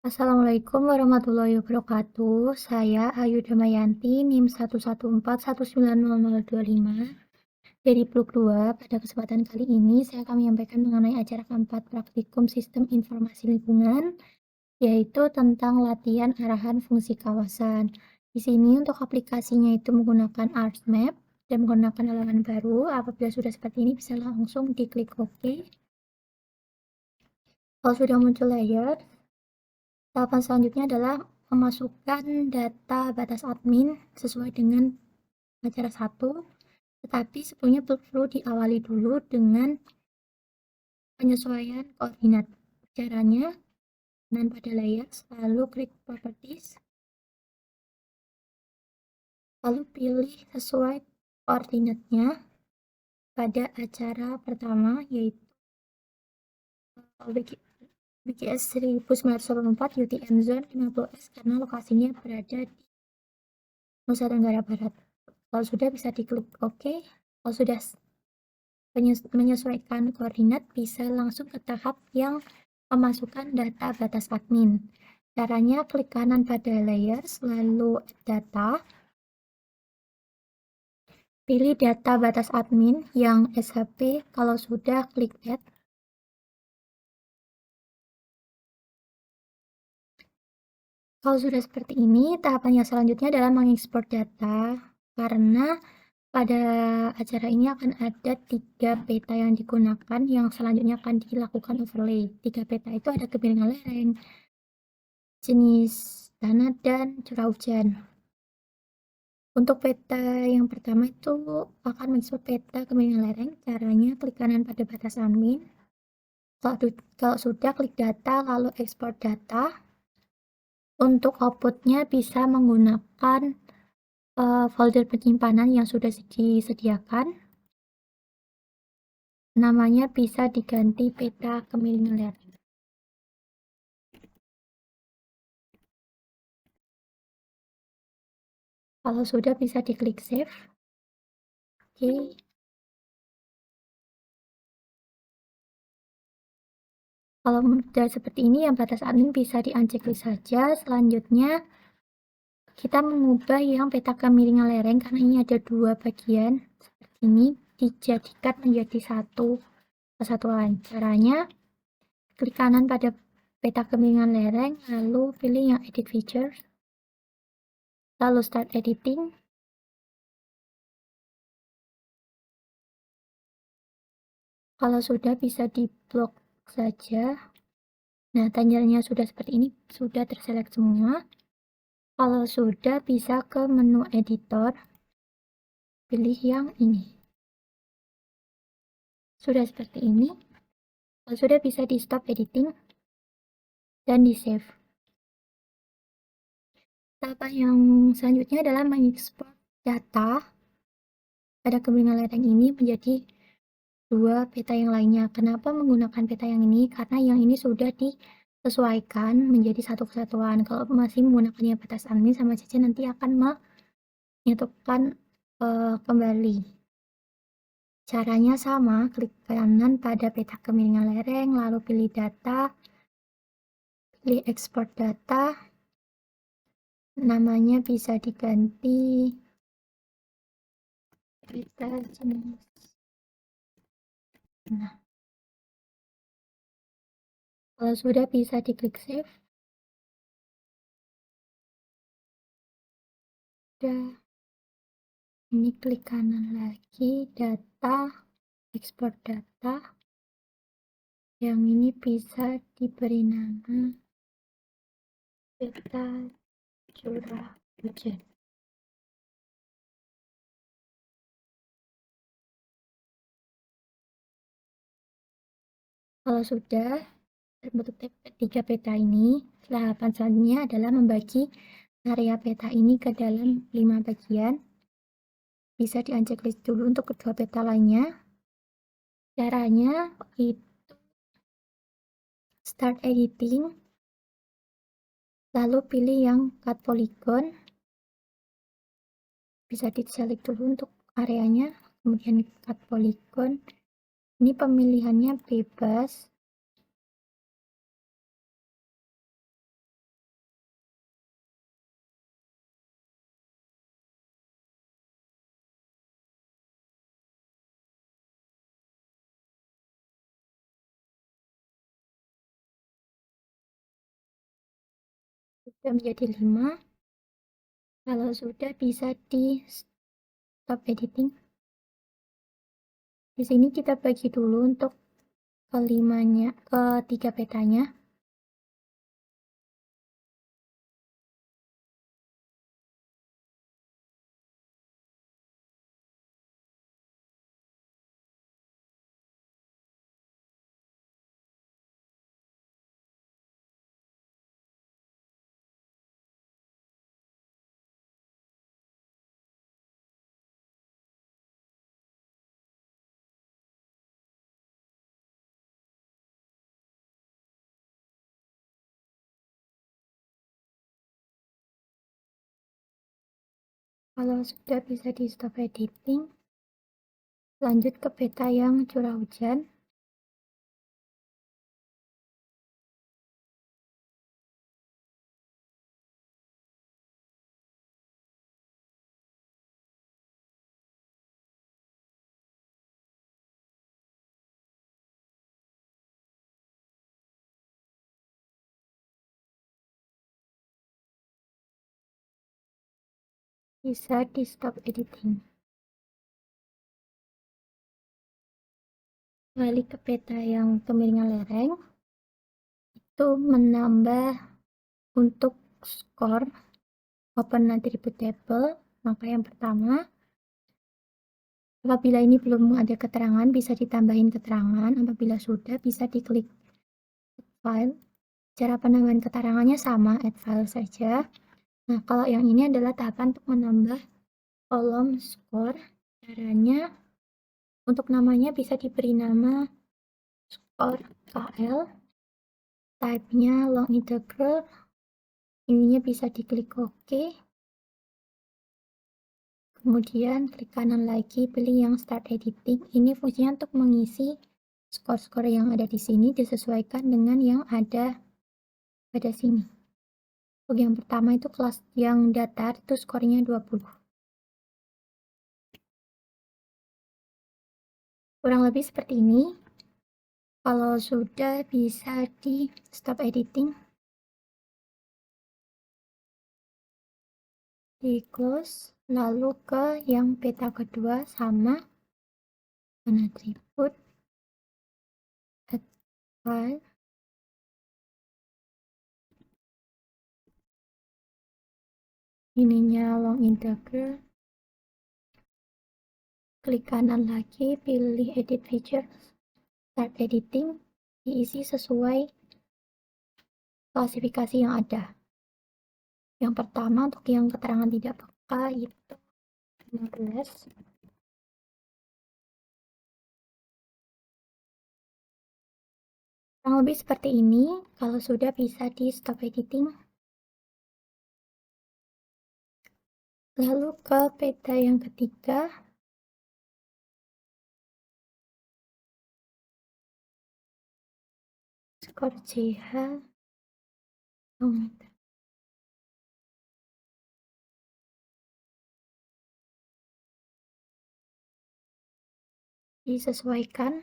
Assalamualaikum warahmatullahi wabarakatuh. Saya Ayu Damayanti, NIM 114190025 dari Blok 2. Pada kesempatan kali ini, saya akan menyampaikan mengenai acara keempat praktikum Sistem Informasi Lingkungan, yaitu tentang latihan arahan fungsi kawasan. Di sini untuk aplikasinya itu menggunakan ArcMap dan menggunakan halaman baru. Apabila sudah seperti ini, bisa langsung diklik OK. Kalau sudah muncul layar, tahapan selanjutnya adalah memasukkan data batas admin sesuai dengan acara 1, tetapi sebelumnya perlu diawali dulu dengan penyesuaian koordinat. Caranya, dan pada layar, lalu klik Properties, lalu pilih sesuai koordinatnya pada acara pertama, yaitu BGS 1984 UTM Zone 50S karena lokasinya berada di Nusa Tenggara Barat. Kalau sudah bisa diklik OK. Kalau sudah menyesuaikan koordinat, bisa langsung ke tahap yang memasukkan data batas admin. Caranya klik kanan pada layers, lalu data, pilih data batas admin yang SHP. Kalau sudah, klik add. Kalau sudah seperti ini, tahapan yang selanjutnya adalah mengekspor data, karena pada acara ini akan ada 3 peta yang digunakan yang selanjutnya akan dilakukan overlay. 3 peta itu ada kemiringan lereng, jenis tanah, dan curah hujan. Untuk peta yang pertama itu akan mengekspor peta kemiringan lereng. Caranya klik kanan pada batas admin. Kalau sudah, klik data, lalu ekspor data. Untuk outputnya bisa menggunakan folder penyimpanan yang sudah disediakan. Namanya bisa diganti peta kemiringan lereng. Kalau sudah, bisa diklik save. Oke. Kalau sudah seperti ini, yang batas admin bisa di-unchecklist saja. Selanjutnya, kita mengubah yang peta kemiringan lereng karena ini ada 2 bagian seperti ini, dijadikan menjadi satu kesatuan. Caranya, klik kanan pada peta kemiringan lereng, lalu pilih yang edit feature, lalu start editing. Kalau sudah, bisa di-blok saja. Nah, tanjanya sudah seperti ini, sudah terselect semua. Kalau sudah, bisa ke menu editor, pilih yang ini. Sudah seperti ini. Kalau sudah, bisa di stop editing dan di save. Tahapan yang selanjutnya adalah mengekspor data pada kemiringan lereng ini menjadi 2 peta yang lainnya. Kenapa menggunakan peta yang ini? Karena yang ini sudah disesuaikan menjadi satu kesatuan. Kalau masih menggunakan yang batas admin, sama saja nanti akan menyatukan kembali. Caranya sama, klik kanan pada peta kemiringan lereng, lalu pilih data, pilih export data, namanya bisa diganti peta jenis. Nah, kalau sudah, bisa diklik save. Udah. Ini klik kanan lagi, data, ekspor data. Yang ini bisa diberi nama peta curah hujan. Kalau sudah terbentuk 3 peta ini, tahapan selanjutnya adalah membagi area peta ini ke dalam 5 bagian. Bisa di-unchecklist dulu untuk kedua peta lainnya. Caranya itu start editing, lalu pilih yang cut polygon. Bisa di-select dulu untuk areanya, kemudian cut polygon. Ini pemilihannya bebas. sudah menjadi 5. Kalau sudah bisa di stop editing. Di sini kita bagi dulu untuk ketiga petanya. Kalau sudah bisa di stop editing, lanjut ke peta yang curah hujan. Bisa di stop editing. Balik ke peta yang kemiringan lereng, itu menambah untuk skor open attribute table. Maka yang pertama, apabila ini belum ada keterangan, bisa ditambahin keterangan. Apabila sudah, bisa diklik file. Cara penambahan keterangannya sama, add file saja. Nah, kalau yang ini adalah tahapan untuk menambah kolom skor. Caranya, untuk namanya bisa diberi nama skor KL. Type-nya long integer. Ininya bisa diklik OK. Kemudian klik kanan lagi, pilih yang start editing. Ini fungsinya untuk mengisi skor-skor yang ada di sini disesuaikan dengan yang ada pada sini. Untuk yang pertama itu kelas yang datar itu skornya 20. Kurang lebih seperti ini. Kalau sudah bisa di stop editing. Di close, lalu ke yang peta kedua sama atribut add file. Ininya long integer. Klik kanan lagi, pilih edit feature, start editing, diisi sesuai klasifikasi yang ada. Yang pertama untuk yang keterangan tidak peka itu 15. Kurang lebih seperti ini. Kalau sudah bisa di stop editing. Lalu ke peta yang ketiga. Skor CH. Disesuaikan.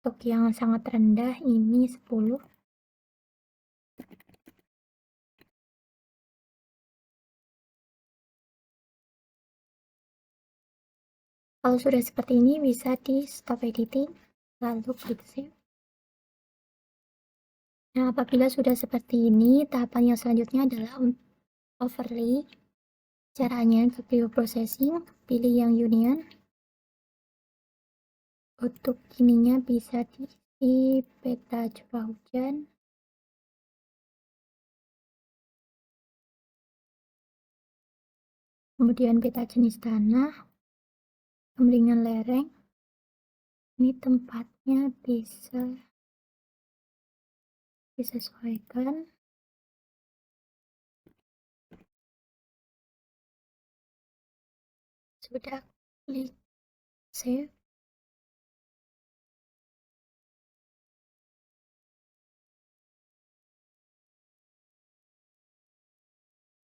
Untuk yang sangat rendah ini 10. Kalau sudah seperti ini bisa di stop editing, lalu klik save. Nah, apabila sudah seperti ini, tahapan yang selanjutnya adalah overlay. Caranya ke view processing, pilih yang union. Untuk ininya bisa diisi peta curah hujan. Kemudian peta jenis tanah, kemiringan lereng. Ini tempatnya bisa disesuaikan. Sudah, klik save.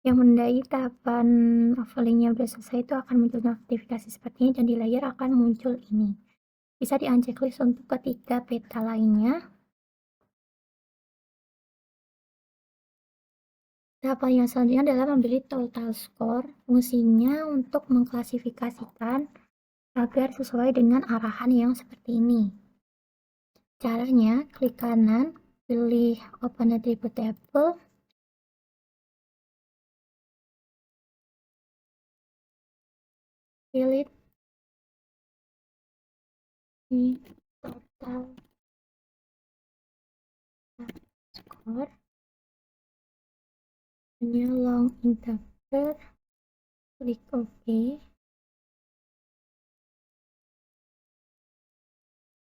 Yang menandai tahapan overlaynya sudah selesai itu akan muncul notifikasi seperti ini dan di layar akan muncul ini. Bisa di-unchecklist untuk ketiga peta lainnya. Tahapan yang selanjutnya adalah memberi total score. Fungsinya untuk mengklasifikasikan agar sesuai dengan arahan yang seperti ini. Caranya, klik kanan, pilih Open Attribute Table, pilih di total score, hanya long integer, klik OK.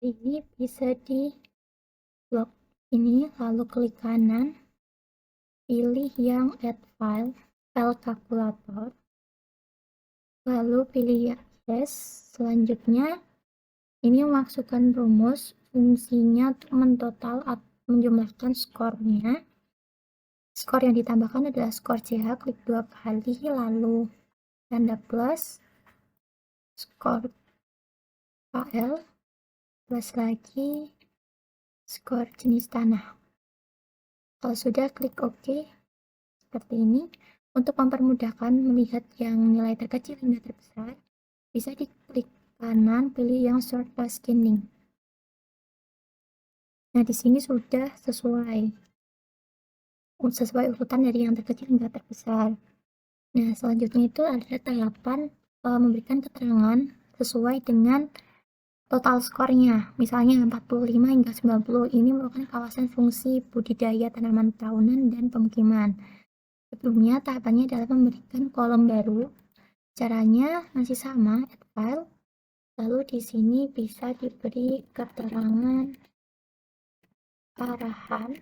Ini bisa di blok ini, lalu klik kanan, pilih yang add file calculator, lalu pilih yes. Selanjutnya ini memasukkan rumus. Fungsinya untuk mentotal atau menjumlahkan skornya. Skor yang ditambahkan adalah skor CH, klik 2 kali, lalu tanda plus, skor KL, plus lagi skor jenis tanah. Kalau sudah, klik OK seperti ini. Untuk mempermudahkan melihat yang nilai terkecil hingga terbesar, bisa diklik kanan, pilih yang sort by scanning. Nah, di sini sudah sesuai urutan dari yang terkecil hingga terbesar. Nah, selanjutnya itu ada tahapan memberikan keterangan sesuai dengan total skornya. Misalnya 45 hingga 90, ini merupakan kawasan fungsi budidaya tanaman tahunan dan pemukiman. Sebelumnya, tahapannya adalah memberikan kolom baru. Caranya masih sama, add file. Lalu di sini bisa diberi keterangan arahan.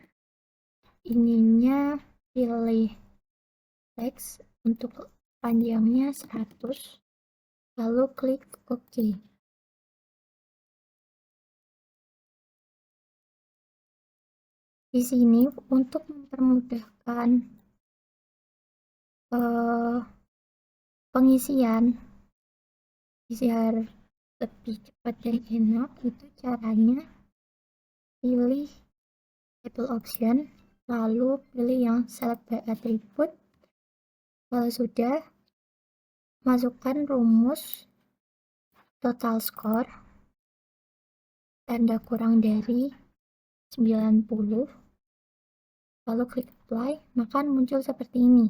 Ininya pilih teks untuk panjangnya 100. Lalu klik OK. Di sini untuk mempermudahkan pengisian biar lebih cepat dan enak, itu caranya pilih table option, lalu pilih yang select by attribute. Kalau sudah, masukkan rumus total score tanda kurang dari 90, lalu klik apply, maka muncul seperti ini.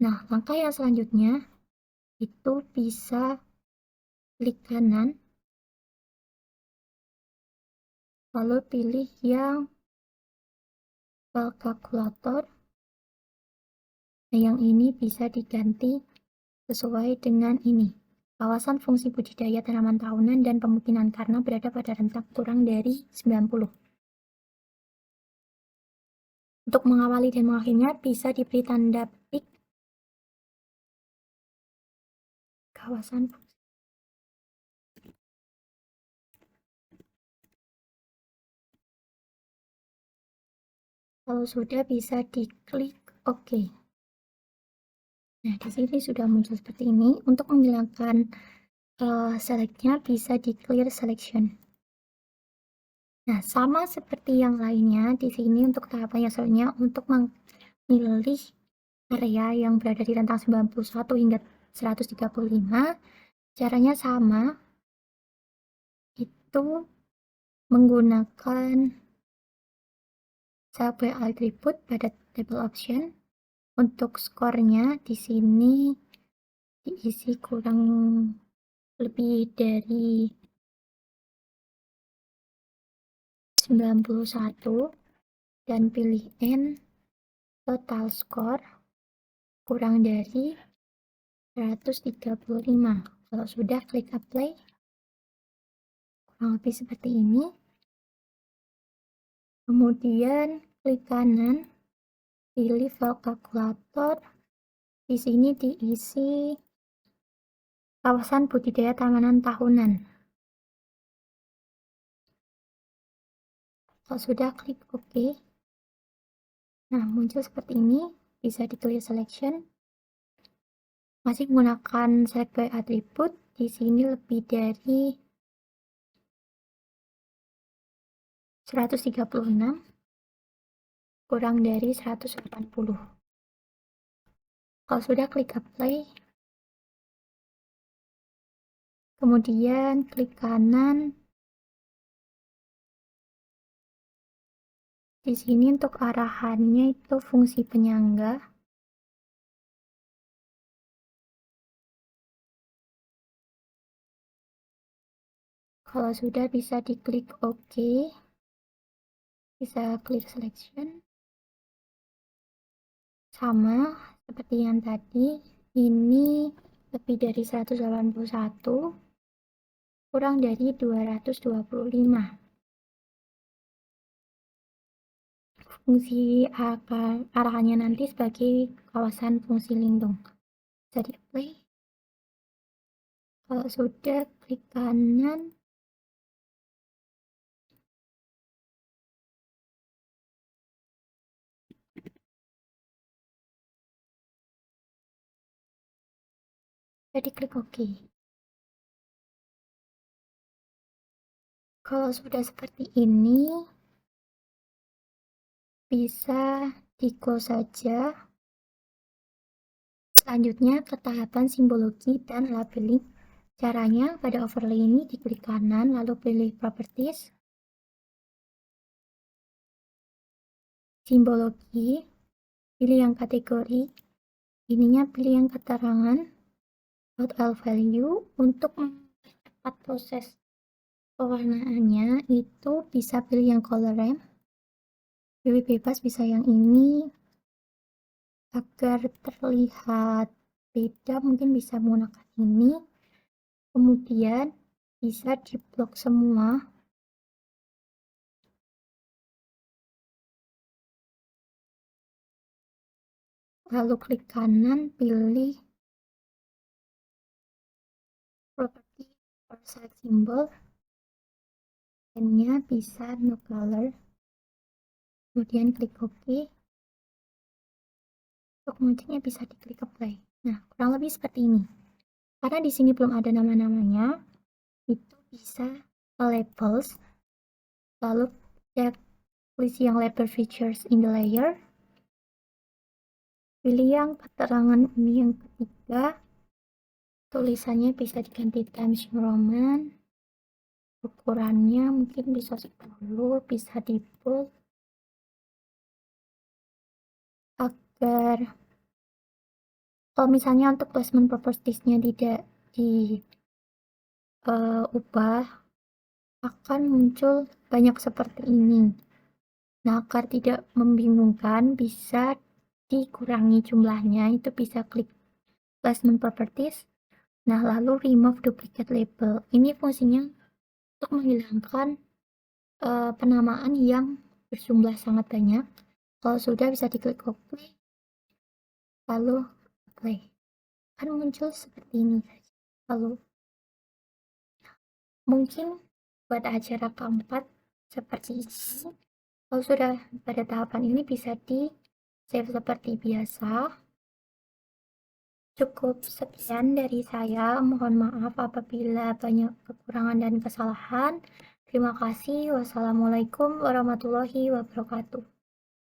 Nah, langkah yang selanjutnya itu bisa klik kanan, lalu pilih yang file calculator. Nah, yang ini bisa diganti sesuai dengan ini. Kawasan fungsi budidaya tanaman tahunan dan pemukiman karena berada pada rentang kurang dari 90. Untuk mengawali dan mengakhirinya bisa diberi tanda petik kawasan fungsi. Kalau sudah, bisa diklik OK. Nah, di sini sudah muncul seperti ini. Untuk menghilangkan selectnya bisa di clear selection. Nah, sama seperti yang lainnya, di sini untuk tahapan yang selanjutnya untuk memilih area yang berada di rentang 91 hingga 135, caranya sama, itu menggunakan select by attribute pada table option. Untuk skornya di sini diisi kurang lebih dari 91 dan pilih N, total skor kurang dari 135. Kalau sudah, klik apply. Kurang lebih seperti ini. Kemudian klik kanan, pilih file calculator. Di sini diisi kawasan budidaya tanaman tahunan. Kalau sudah, klik OK. Nah, muncul seperti ini. Bisa di clear selection. Masih menggunakan select by attribute. Di sini lebih dari 136. kurang dari 180. Kalau sudah, klik apply. Kemudian klik kanan. Di sini untuk arahannya itu fungsi penyangga. Kalau sudah, bisa diklik OK. Bisa klik selection. Sama seperti yang tadi, ini lebih dari 181, kurang dari 225. Fungsi arahannya nanti sebagai kawasan fungsi lindung. Bisa di-apply. Kalau sudah, klik kanan. Jadi klik OK. Kalau sudah seperti ini, bisa di-close saja. Selanjutnya ke tahapan simbologi dan labeling. Caranya, pada overlay ini diklik kanan, lalu pilih properties, simbologi, pilih yang kategori, ininya pilih yang keterangan, out value. Untuk mempercepat proses pewarnaannya, itu bisa pilih yang color ramp, pilih bebas bisa yang ini. Agar terlihat beda, mungkin bisa menggunakan ini. Kemudian bisa di blok semua. Lalu klik kanan, pilih property or select symbol. Nya bisa no color. Kemudian klik OK. Untuk motifnya bisa diklik apply. Nah, kurang lebih seperti ini. Karena di sini belum ada nama-namanya, itu bisa ke labels, lalu cek list yang label features in the layer, pilih yang keterangan ini yang ketiga, tulisannya bisa diganti Times New Roman, ukurannya mungkin bisa 10, bisa di bold, agar kalau misalnya untuk placement propertiesnya tidak diubah, akan muncul banyak seperti ini. Nah, agar tidak membingungkan, bisa dikurangi jumlahnya, itu bisa klik placement properties. Nah, lalu remove duplicate label. Ini fungsinya untuk menghilangkan penamaan yang berjumlah sangat banyak. Kalau sudah, bisa diklik OK, lalu apply. Kan muncul seperti ini. Lalu mungkin buat acara keempat seperti ini. Kalau sudah pada tahapan ini, bisa di save seperti biasa. Cukup sekian dari saya. Mohon maaf apabila banyak kekurangan dan kesalahan. Terima kasih. Wassalamualaikum warahmatullahi wabarakatuh.